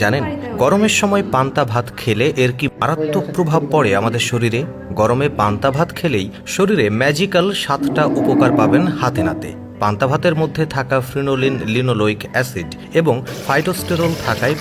জানেন, গরমের সময় পান্তা ভাত খেলে এর কি মারাত্মক প্রভাব পড়ে আমাদের শরীরে। গরমে পান্তা ভাত খেলেই শরীরে ম্যাজিক্যাল 7টা উপকার পাবেন হাতে নাতে। পান্তা ভাতের মধ্যে থাকা ফ্রিনোলিন, লিনোলোইক অ্যাসিড এবং ফাইটোস্টেরল থাকায়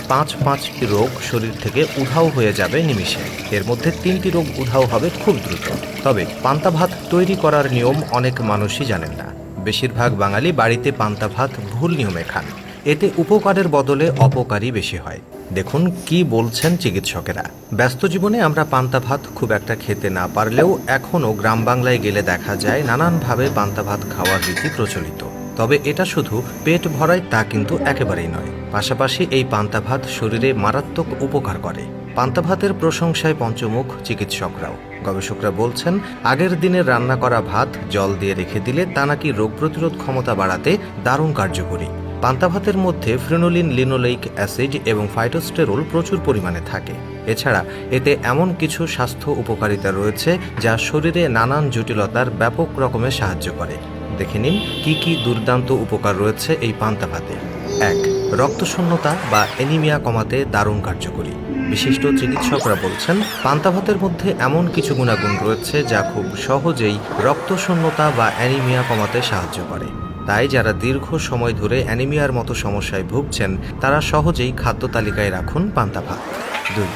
পাঁচটি রোগ শরীর থেকে উধাও হয়ে যাবে নিমিষে। এর মধ্যে 3টি রোগ উধাও হবে খুব দ্রুত। তবে পান্তা ভাত তৈরি করার নিয়ম অনেক মানুষই জানেন না। বেশিরভাগ বাঙালি বাড়িতে পান্তা ভাত ভুল নিয়মে খান। এতে উপকারের বদলে অপকারই বেশি হয়। দেখুন কি বলছেন চিকিৎসকেরা। ব্যস্ত জীবনে আমরা পান্তা ভাত খুব একটা খেতে না পারলেও এখনও গ্রাম বাংলায় গেলে দেখা যায় নানানভাবে পান্তা ভাত খাওয়ার রীতি প্রচলিত। তবে এটা শুধু পেট ভরায় তা কিন্তু একেবারেই নয়। পাশাপাশি এই পান্তা ভাত শরীরে মারাত্মক উপকার করে। পান্তা ভাতের প্রশংসায় পঞ্চমুখ চিকিৎসকরাও। গবেষকরা বলছেন, আগের দিনের রান্না করা ভাত জল দিয়ে রেখে দিলে তা নাকি রোগ প্রতিরোধ ক্ষমতা বাড়াতে দারুণ কার্যকরী। পান্তা ভাতের মধ্যে ফ্রিনোলিন, লিনোলেইক অ্যাসিড এবং ফাইটোস্টেরল প্রচুর পরিমাণে থাকে। এছাড়া এতে এমন কিছু স্বাস্থ্য উপকারিতা রয়েছে যা শরীরে নানান জটিলতার ব্যাপক রকমের সাহায্য করে। দেখে নিন কি কি দুর্দান্ত উপকার রয়েছে এই পান্তা ভাতে। 1. রক্তশূন্যতা বা অ্যানিমিয়া কমাতে দারুণ কার্যকরী। বিশিষ্ট চিকিৎসকরা বলছেন, পান্তা ভাতের মধ্যে এমন কিছু গুণাগুণ রয়েছে যা খুব সহজেই রক্তশূন্যতা বা অ্যানিমিয়া কমাতে সাহায্য করে। তাই যারা দীর্ঘ সময় ধরে অ্যানিমিয়ার মতো সমস্যায় ভুগছেন তারা সহজেই খাদ্য তালিকায় রাখুন পান্তা ভাত। 2.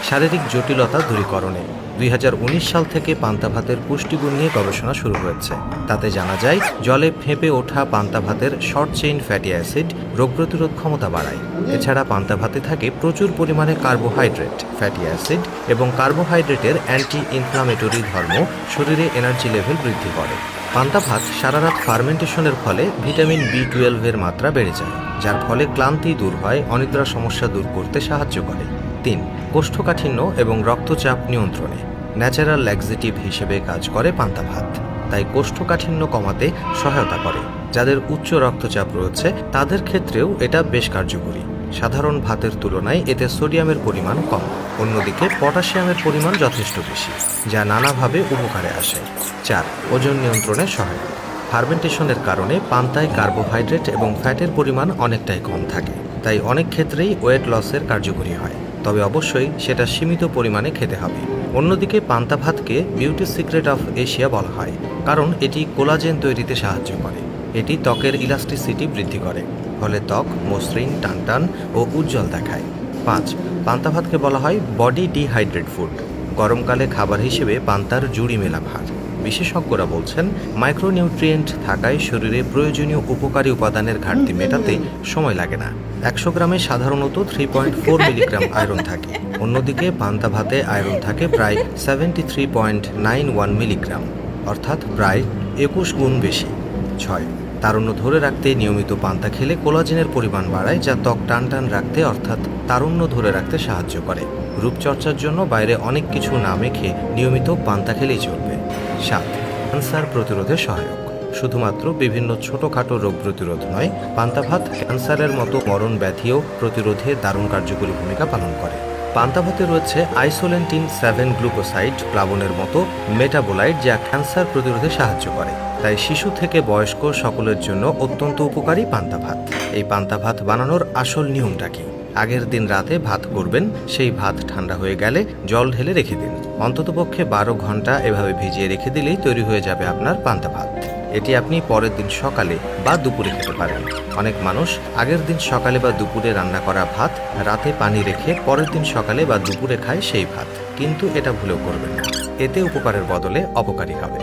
শারীরিক জটিলতা দূরীকরণে 2019 সাল থেকে পান্তা ভাতের পুষ্টিগুণ নিয়ে গবেষণা শুরু হয়েছে। তাতে জানা যায়, জলে ফেঁপে ওঠা পান্তা ভাতের শর্ট চেইন ফ্যাটি অ্যাসিড রোগ প্রতিরোধ ক্ষমতা বাড়ায়। এছাড়া পান্তা ভাতে থাকে প্রচুর পরিমাণে কার্বোহাইড্রেট, ফ্যাটি অ্যাসিড এবং কার্বোহাইড্রেটের অ্যান্টি ইনফ্লামেটরি ধর্ম শরীরে এনার্জি লেভেল বৃদ্ধি করে। পান্তা ভাত সারা রাত ফার্মেন্টেশনের ফলে ভিটামিন B12 এর মাত্রা বেড়ে যায়, যার ফলে ক্লান্তি দূর হয়, অনিদ্রা সমস্যা দূর করতে সাহায্য করে। 3. কোষ্ঠকাঠিন্য এবং রক্তচাপ নিয়ন্ত্রণে ন্যাচারাল ল্যাক্সেটিভ হিসেবে কাজ করে পান্তা ভাত। তাই কোষ্ঠকাঠিন্য কমাতে সহায়তা করে। যাদের উচ্চ রক্তচাপ রয়েছে তাদের ক্ষেত্রেও এটা বেশ কার্যকরী। সাধারণ ভাতের তুলনায় এতে সোডিয়ামের পরিমাণ কম। অন্যদিকে পটাশিয়ামের পরিমাণ যথেষ্ট বেশি, যা নানাভাবে উপকারে আসে। 4. ওজন নিয়ন্ত্রণে সহায়ক। ফার্মেন্টেশনের কারণে পান্তায় কার্বোহাইড্রেট এবং ফ্যাটের পরিমাণ অনেকটাই কম থাকে, তাই অনেক ক্ষেত্রেই ওয়েট লসের কার্যকরী হয়। তবে অবশ্যই সেটা সীমিত পরিমাণে খেতে হবে। অন্যদিকে পান্তা ভাতকে বিউটি সিক্রেট অফ এশিয়া বলা হয়, কারণ এটি কোলাজেন তৈরিতে সাহায্য করে। এটি ত্বকের ইলাস্টিসিটি বৃদ্ধি করে, ফলে ত্বক মসৃণ, টানটান ও উজ্জ্বল দেখায়। 5. পান্তা ভাতকে বলা হয় বডি ডিহাইড্রেট ফুড। গরমকালে খাবার হিসেবে পান্তার জুড়ি মেলা ভার। বিশেষজ্ঞরা বলছেন, মাইক্রোনিউট্রিয়েন্ট থাকায় শরীরে প্রয়োজনীয় উপকারী উপাদানের ঘাটতি মেটাতে সময় লাগে না। 100 গ্রামে সাধারণত 3.4 মিলিগ্রাম আয়রন থাকে। অন্যদিকে পান্তা ভাতে আয়রন থাকে প্রায় 73.91 মিলিগ্রাম, অর্থাৎ প্রায় 21 গুণ বেশি। 6. তারুণ্য ধরে রাখতে নিয়মিত পান্তা খেলে কোলাজেনের পরিমাণ বাড়ায়, যা ত্বক টানটান রাখতে অর্থাৎ তারুণ্য ধরে রাখতে সাহায্য করে। রূপচর্চার জন্য বাইরে অনেক কিছু না মেখে নিয়মিত পান্তা খেলেই চলবে। 7. ক্যান্সার প্রতিরোধে সহায়ক। শুধুমাত্র বিভিন্ন ছোটখাটো রোগ প্রতিরোধ নয়, পান্তা ভাত ক্যান্সারের মতো মরণ ব্যাধিও প্রতিরোধে দারুণ কার্যকরী ভূমিকা পালন করে। পান্তা ভাতে রয়েছে আইসোলেন্টিন 7 গ্লুকোসাইড প্লাবনের মতো মেটাবোলাইট, যা ক্যান্সার প্রতিরোধে সাহায্য করে। তাই শিশু থেকে বয়স্ক সকলের জন্য অত্যন্ত উপকারী পান্তা ভাত। এই পান্তা ভাত বানানোর আসল নিয়মটা কি? আগের দিন রাতে ভাত করবেন, সেই ভাত ঠান্ডা হয়ে গেলে জল ঢেলে রেখে দিন। অন্ততপক্ষে 12 ঘন্টা এভাবে ভিজিয়ে রেখে দিলেই তৈরি হয়ে যাবে আপনার পান্তা ভাত। এটি আপনি পরের দিন সকালে বা দুপুরে খেতে পারেন। অনেক মানুষ আগের দিন সকালে বা দুপুরে রান্না করা ভাত রাতে পানি রেখে পরের দিন সকালে বা দুপুরে খায় সেই ভাত, কিন্তু এটা ভুলেও করবেন না। এতে উপকারের বদলে অপকারী হবে।